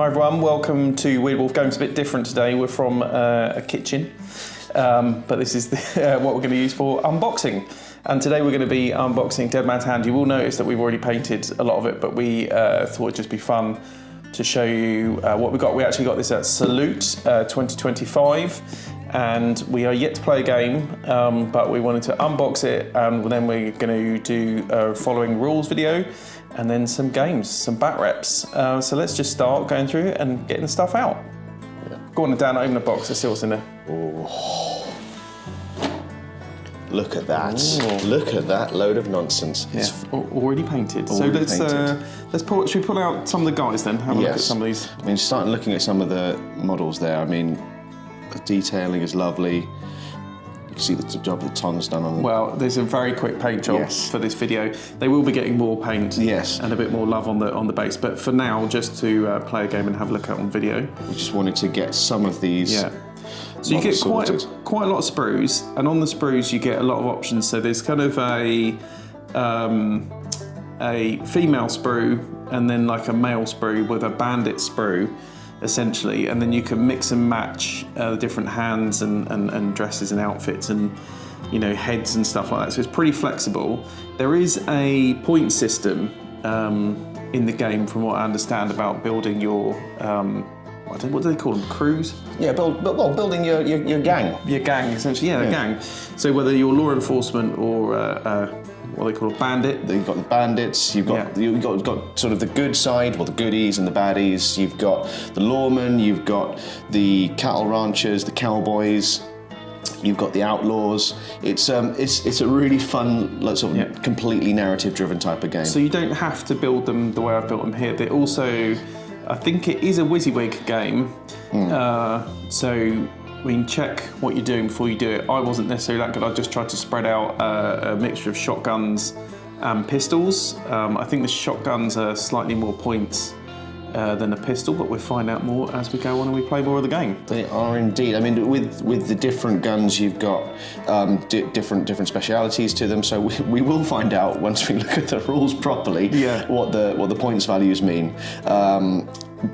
Hi everyone, welcome to Weird Wolf Games. A bit different today. We're from a kitchen, but this is what we're going to use for unboxing. And today we're going to be unboxing Deadmans Hand. You will notice that we've already painted a lot of it, but we thought it'd just be fun to show you what we got. We actually got this at Salute 2025, and we are yet to play a game, but we wanted to unbox it, and then we're going to do a following rules video, and then some games, some back reps. So let's just start going through it and getting the stuff out. Yeah. Go on, Dan, open the box. Let's see what's in there. Oh. Look at that. Ooh. Look at that load of nonsense. Yeah, it's already painted. Already should we pull out some of the guys then? Have a look at some of these. I mean, starting looking at some of the models there, I mean, the detailing is lovely. You can see the job that Tom's done on them. Well, there's a very quick paint job for this video. They will be getting more paint and a bit more love on the base, but for now, just to play a game and have a look at on video. We just wanted to get some of these. Yeah. So you get quite a lot of sprues, and on the sprues you get a lot of options. So there's kind of a female sprue and then like a male sprue with a bandit sprue, essentially, and then you can mix and match the different hands and dresses and outfits and, you know, heads and stuff like that. So it's pretty flexible. There is a point system in the game, from what I understand, about building your what do they call them? Crews? Yeah, building your gang. Your gang, essentially. Yeah, a gang. So whether you're law enforcement or what they call a bandit. You've got the bandits. You've got sort of the good side, well, the goodies and the baddies. You've got the lawmen. You've got the cattle ranchers, the cowboys. You've got the outlaws. It's a really fun, like, sort of completely narrative-driven type of game. So you don't have to build them the way I've built them here. They also, I think it is a WYSIWYG game, so we can check what you're doing before you do it. I wasn't necessarily that good. I just tried to spread out a mixture of shotguns and pistols. I think the shotguns are slightly more points than a pistol, but we'll find out more as we go on and we play more of the game. They are indeed. I mean, with the different guns, you've got different specialities to them. So we will find out once we look at the rules properly what the points values mean.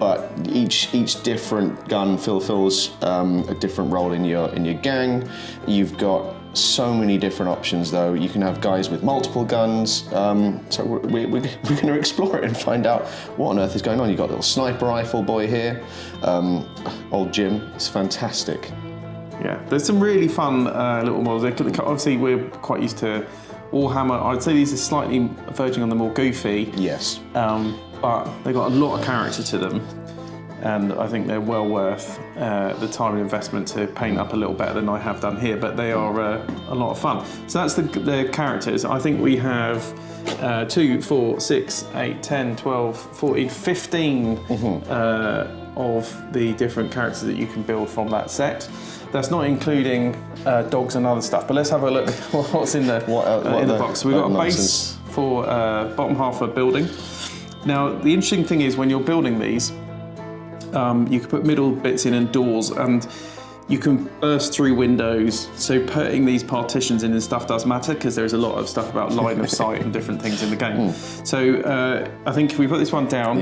But each different gun fulfills a different role in your gang. You've got so many different options, though. You can have guys with multiple guns. So we're going to explore it and find out what on earth is going on. You've got a little sniper rifle boy here. Old Jim is fantastic. Yeah, there's some really fun little models. Obviously, we're quite used to Warhammer. I'd say these are slightly verging on the more goofy. Yes. But they've got a lot of character to them, and I think they're well worth the time and investment to paint up a little better than I have done here, but they are a lot of fun. So that's the characters. I think we have 2, 4, 6, 8, 10, 12, 14, 15 of the different characters that you can build from that set. That's not including dogs and other stuff, but let's have a look what's in the box. So we've got a base for bottom half of a building. Now, the interesting thing is when you're building these, you can put middle bits in and doors, and you can burst through windows. So putting these partitions in and stuff does matter, because there's a lot of stuff about line of sight and different things in the game. So I think if we put this one down,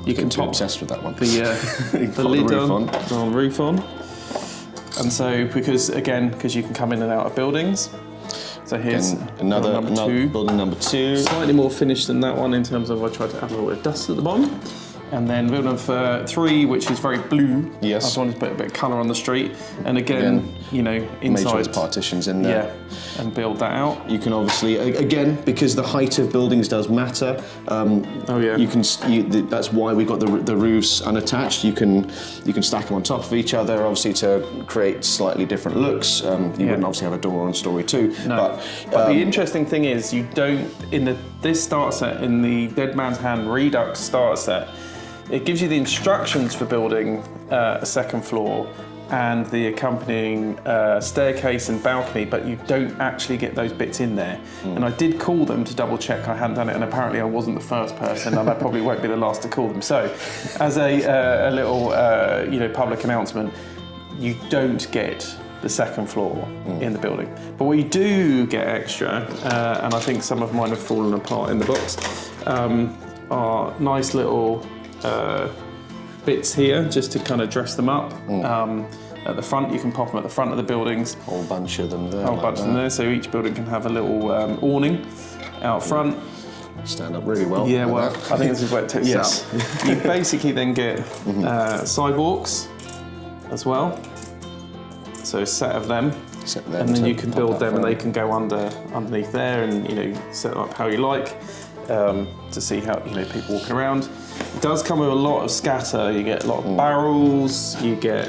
you can pop obsessed with that one. The lid on, the roof on. And so, because you can come in and out of buildings. So here's another building number 2. Slightly more finished than that one in terms of I tried to add a little bit of dust at the bottom. And then building number 3, which is very blue. Yes. I just wanted to put a bit of colour on the street. And again, you know, inside. Make sure there's partitions in there. Yeah, and build that out. You can obviously, again, because the height of buildings does matter. You can. That's why we've got the roofs unattached. You can stack them on top of each other, obviously to create slightly different looks. You wouldn't obviously have a door on story 2. No. But the interesting thing is, you don't this starter set, in the Deadman's Hand Redux starter set. It gives you the instructions for building a second floor and the accompanying staircase and balcony, but you don't actually get those bits in there. And I did call them to double check I hadn't done it, and apparently I wasn't the first person, and I probably won't be the last to call them. So, as a little public announcement, you don't get the second floor in the building. But what you do get extra, and I think some of mine have fallen apart in the box, are nice little bits here just to kind of dress them up. At the front, you can pop them at the front of the buildings. Whole bunch of them there. Whole bunch of them there, so each building can have a little awning out front. Stand up really well. Yeah, like well, that. I think this is where it takes Yes. out. You basically then get sidewalks as well. So a set of them. And then you can build them, and they can go underneath there, and set them up how you like to see how people walking around. It does come with a lot of scatter. You get a lot of barrels. You get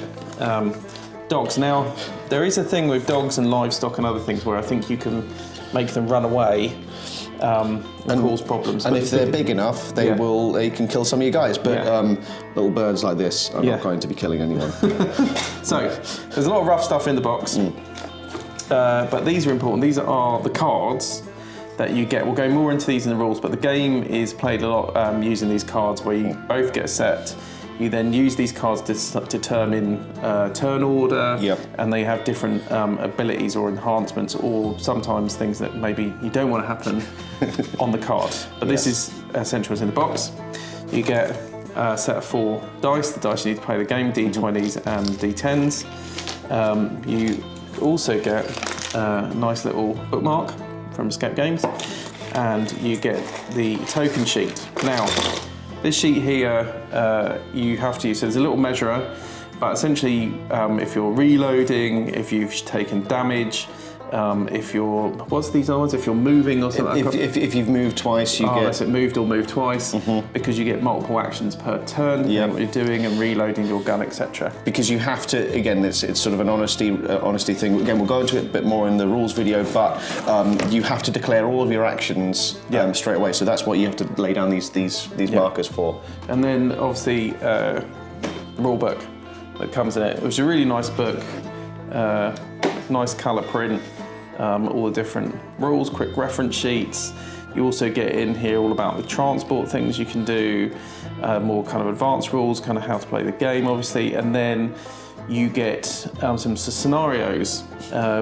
dogs. Now there is a thing with dogs and livestock and other things where I think you can make them run away and cause problems. And if they're big enough, they can kill some of you guys. But little birds like this are not going to be killing anyone. So there's a lot of rough stuff in the box. But these are important. These are the cards that you get. We'll go more into these in the rules, but the game is played a lot using these cards where you both get a set. You then use these cards to determine turn order, and they have different abilities or enhancements, or sometimes things that maybe you don't want to happen on the card. But this is essentially what's in the box. You get a set of 4 dice, the dice you need to play the game, D20s and D10s. You also get a nice little bookmark from Escape Games, and you get the token sheet. Now, this sheet here you have to use, so there's a little measurer, but essentially if you're reloading, if you've taken damage, if you're, what's these other ones? If you're moving or something. If you've moved twice, you get... That's it, moved or moved twice, because you get multiple actions per turn, what you're doing and reloading your gun, etc. Because you have to, again, it's sort of an honesty thing. Again, we'll go into it a bit more in the rules video, but you have to declare all of your actions straight away. So that's what you have to lay down these markers for. And then obviously the rule book that comes in it. It was a really nice book, nice colour print. All the different rules, quick reference sheets. You also get in here all about the transport things you can do, more kind of advanced rules, kind of how to play the game, obviously, and then you get some scenarios,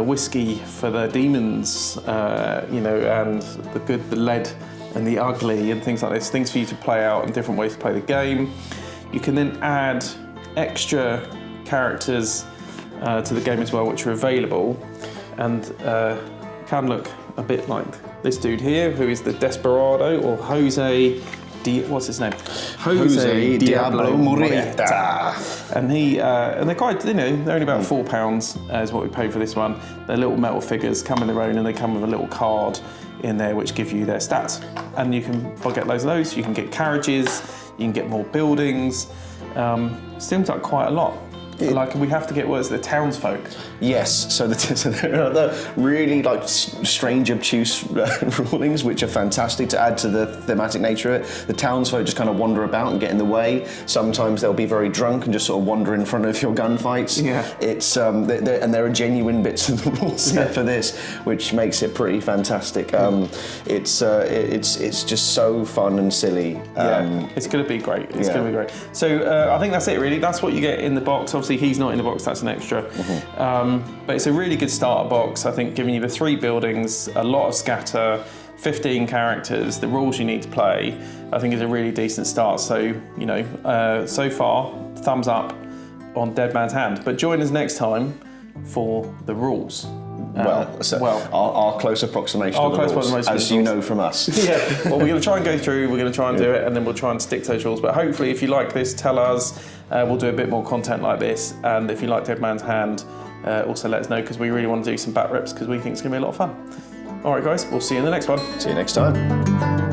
whiskey for the demons, and the good, the lead, and the ugly, and things like this, things for you to play out and different ways to play the game. You can then add extra characters to the game as well, which are available. And can look a bit like this dude here, who is the Desperado, or Jose. What's his name? Jose Diablo Murrieta. And and they're quite, they're only about £4 is what we paid for this one. They're little metal figures, come in their own, and they come with a little card in there which give you their stats. And you can get loads of those. You can get carriages. You can get more buildings. Seems like quite a lot. Like we have to get the townsfolk. Yes, so there are the really strange, obtuse rulings, which are fantastic to add to the thematic nature of it. The townsfolk just kind of wander about and get in the way. Sometimes they'll be very drunk and just sort of wander in front of your gunfights. Yeah. It's and there are genuine bits of the rule set for this, which makes it pretty fantastic. It's just so fun and silly. It's going to be great. It's going to be great. So I think that's it really. That's what you get in the box. Obviously he's not in the box, that's an extra. But it's a really good starter box, I think, giving you the 3 buildings, a lot of scatter, 15 characters, the rules you need to play, I think is a really decent start. So, so far, thumbs up on Deadman's Hand. But join us next time for the rules. Our close approximation of the rules, as you know from us. Well, we're going to try and go through, we're going to try and do it, and then we'll try and stick to those rules. But hopefully, if you like this, tell us. We'll do a bit more content like this. And if you like Deadman's Hand, also let us know, because we really want to do some back rips, because we think it's going to be a lot of fun. All right, guys, we'll see you in the next one. See you next time.